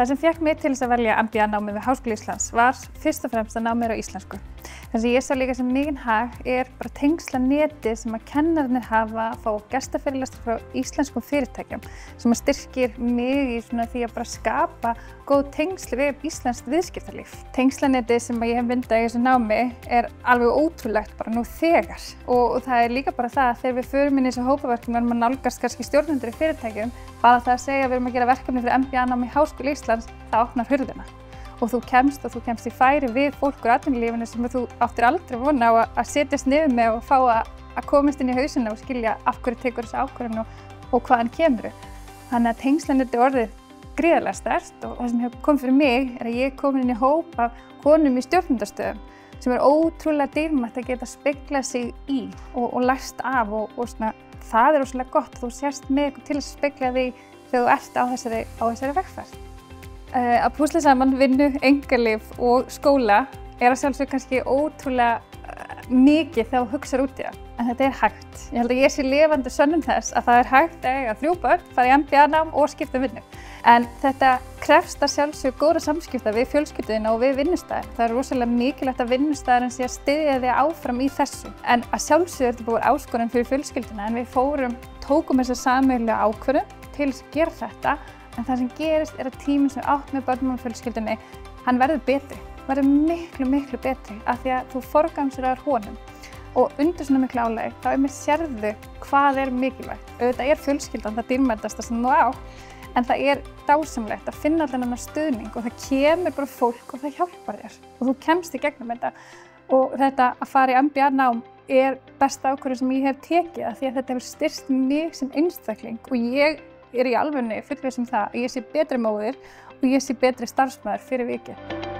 Það sem fékk mig til þess að velja MBA-námið við Háskóla Íslands var fyrst og fremst að ná mér á íslensku. Það sem ég sá líka sem mikinn hag bara tengslanetið sem að kennararnir hafa að fá gestafyrirlestra frá íslenskum fyrirtækjum sem að styrkir mig í því að bara skapa góð tengsl við íslenskt viðskiptalíf. Tengslanetið sem ég hef myndað í þessu námi alveg ótrúlegt bara nú þegar og það líka bara það að þegar við förum inn í þessu hópaverkefni og maður nálgast kannski stjórnendur í fyrirtækjum, bara það að segja að við erum að gera verkefni fyrir MBA-nám í Háskóla Íslands, það opnar hurðina. Og þú kemst í færi við fólk úr atvinnulífinu sem þú áttir aldrei von á að setjast niður með og fá að komast inn í hausina og skilja af hverju tekur þessi ákvörðun og hvaðan kemur. Þannig að tengslanetið orðið gríðarlega sterkt og það sem hefur komið fyrir mig að ég er komin inn í hóp af konum í stjórnendastöðum sem ótrúlega dýrmætt að geta speglað sig í og lært af og það ótrúlega gott að þú sérst með eitthvað til að spegla þig þegar þú ert á þessari vegferð. Að púsla saman vinnu, einkalíf og skóla að sjálfsögðu kannski ótrúlega mikið þegar þú hugsar út í það. En þetta hægt. Ég held að ég sé lifandi sönnun þess að það hægt að eiga 3 börn, fara í MBA-nám og skipta vinnu. En þetta krefst að sjálfsögðu góðra samskipta við fjölskylduna og við vinnustæðin. Það rosalega mikilvægt að vinnustæðurinn sé að styðja þig áfram í þessu. En að sjálfsögðu þetta búið áskorun fyrir fjölskylduna en við tókum þessa sameiginlegu ákvörðun til að gera þetta. En það sem gerist að tíminn sem átt með börnum og fjölskyldunni, hann verður betri. Verður miklu betri af því að þú forgangsraðar honum. Og undir svona miklu álagi, þá sérðu hvað mikilvægt. Auðvitað fjölskyldan það dýrmætasta sem þú á, en það dásamlegt að finna allan annan stuðning og það kemur bara fólk og það hjálpar þér. Og þú kemst í gegnum þetta. Og þetta að fara í MBA-nám besta ákvörðun sem ég hef tekið af því að þetta hefur styrkt mig sem einstakling og ég í alvörunni fullviss það að ég sé betri móðir og ég sé betri starfsmaður fyrir vikið.